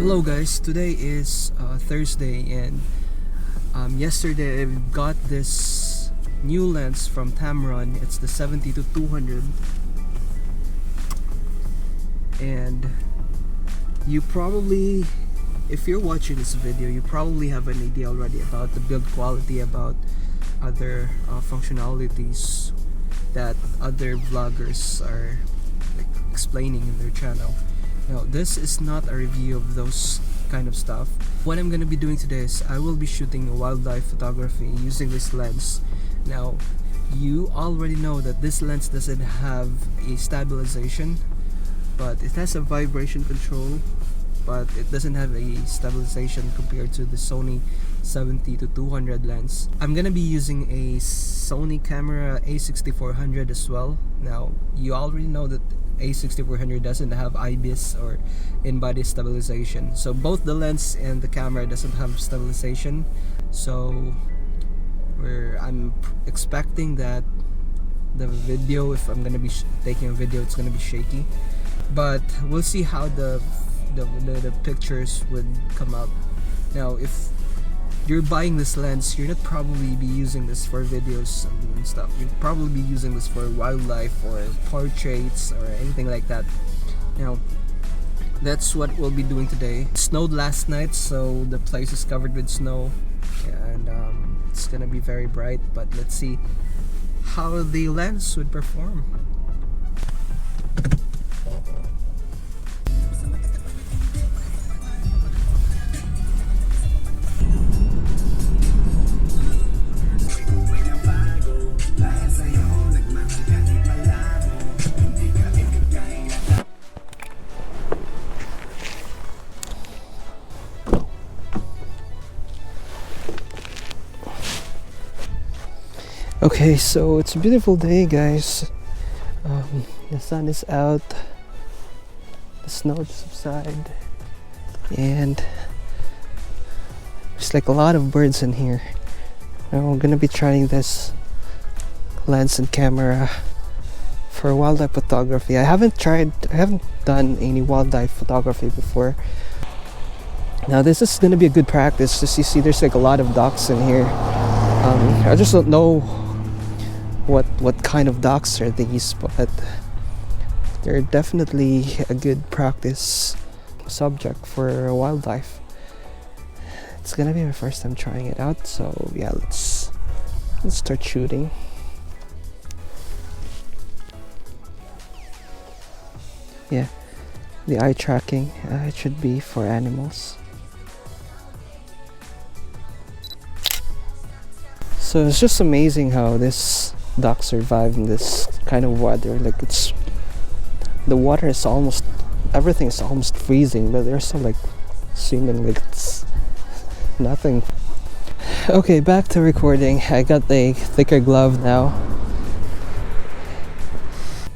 Hello guys, today is Thursday, and yesterday I got this new lens from Tamron. It's the 70-200, and you probably, if you're watching this video, you probably have an idea already about the build quality, about other functionalities that other vloggers are like explaining in their channel. Now, this is not a review of those kind of stuff. What I'm gonna be doing today is I will be shooting wildlife photography using this lens. Now, you already know that this lens doesn't have a stabilization, but it has a vibration control, but it doesn't have a stabilization compared to the Sony 70-200 lens. I'm gonna be using a Sony camera a6400 as well. Now, you already know that a6400 doesn't have IBIS or in-body stabilization, so both the lens and the camera doesn't have stabilization. So I'm expecting that the video, if I'm gonna be taking a video, it's gonna be shaky, but we'll see how the pictures would come out. Now, if you're buying this lens, you're not probably be using this for videos and stuff. You'd probably be using this for wildlife or portraits or anything like that. Now, that's what we'll be doing today. It snowed last night, so the place is covered with snow, and it's gonna be very bright, but let's see how the lens would perform. Okay, so it's a beautiful day, guys. The sun is out, the snow just subsided, and there's like a lot of birds in here. Now I'm gonna be trying this lens and camera for wildlife photography. I haven't done any wildlife photography before. Now this is gonna be a good practice. Just you see, there's like a lot of ducks in here. I just don't know what kind of ducks are these, but they're definitely a good practice subject for wildlife. It's gonna be my first time trying it out, so yeah, let's start shooting. Yeah, the eye tracking, it should be for animals. So it's just amazing how this duck survive in this kind of weather. Like, the water is almost, everything is almost freezing, but they're still like swimming like it's nothing. Okay, back to recording. I got a thicker glove now.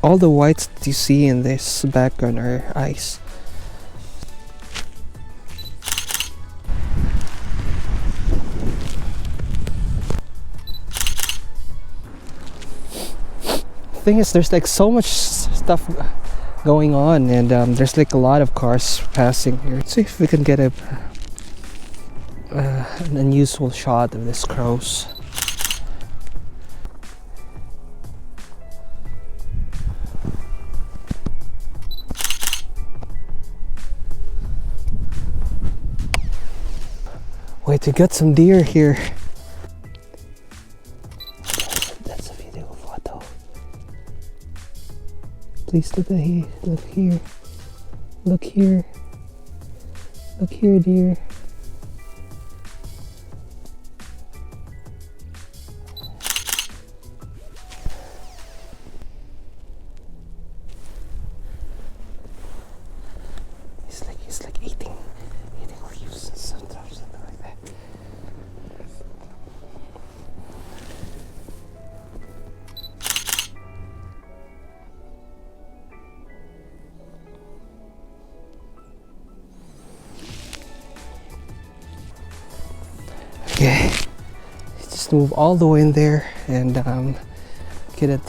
All the whites that you see in this background are ice. Thing is, there's like so much stuff going on, and there's like a lot of cars passing here. Let's see if we can get an unusual shot of this crows. Wait, we got some deer here. Please look at here, look here, look here, look here, dear. He's like eating leaves and something like that. Okay, just move all the way in there and couldn't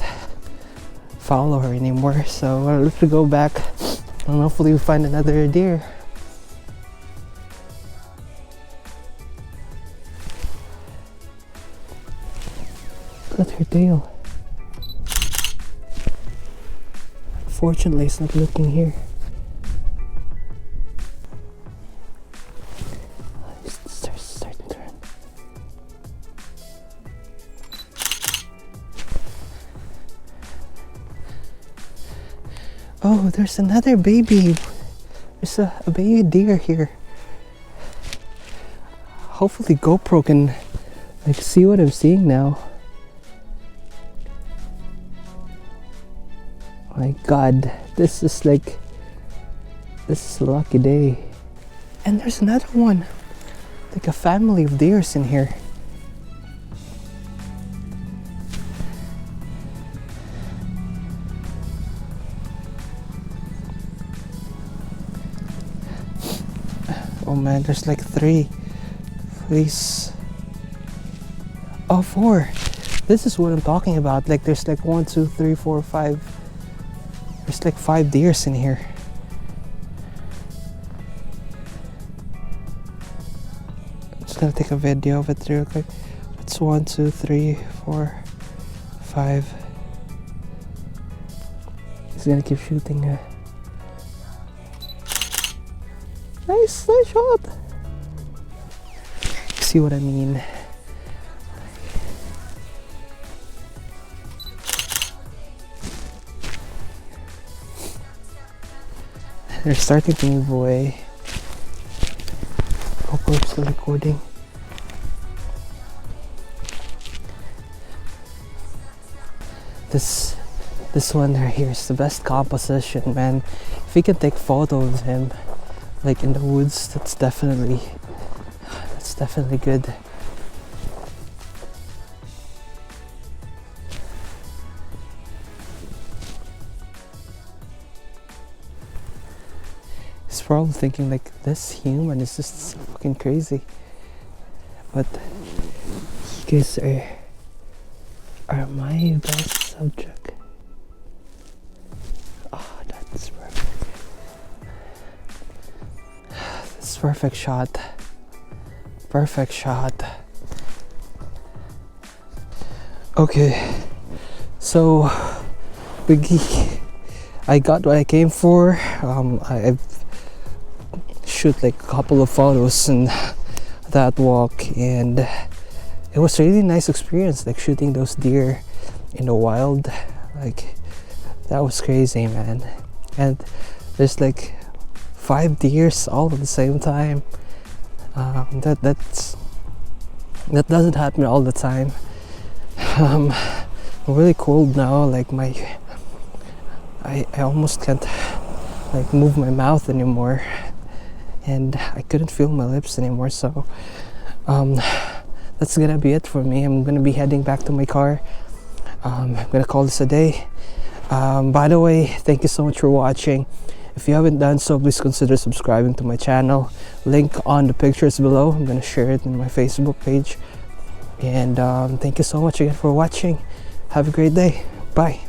follow her anymore, so let's go back and hopefully we find another deer. tail. Fortunately, it's not looking here. It's starting to run. Oh, there's another baby. There's a baby deer here. Hopefully GoPro can like see what I'm seeing now. My god, this is a lucky day. And there's another one, like a family of deers in here. Oh man, there's like 3. Please. Oh, 4. This is what I'm talking about. Like there's like 1, 2, 3, 4, 5. There's like 5 deers in here. I'm just gonna take a video of it real quick. It's 1, 2, 3, 4, 5. He's gonna keep shooting. Nice shot. See what I mean? They're starting to move away. GoPro's still recording. This one right here is the best composition, man. If you can take photos of him, like in the woods, that's definitely good. He's probably thinking like, this human is just fucking crazy. But you guys are my best subject. Oh, that's perfect. This perfect shot. Perfect shot. Okay, so I got what I came for. I've shoot like a couple of photos in that walk, and it was a really nice experience, like shooting those deer in the wild. Like that was crazy, man. And there's like 5 deers all at the same time. That doesn't happen all the time. I'm really cold now. Like I almost can't like move my mouth anymore, and I couldn't feel my lips anymore. So that's gonna be it for me. I'm gonna be heading back to my car. I'm gonna call this a day. By the way, thank you so much for watching. If you haven't done so, please consider subscribing to my channel. Link on the pictures below. I'm gonna share it in my Facebook page. And thank you so much again for watching. Have a great day. Bye.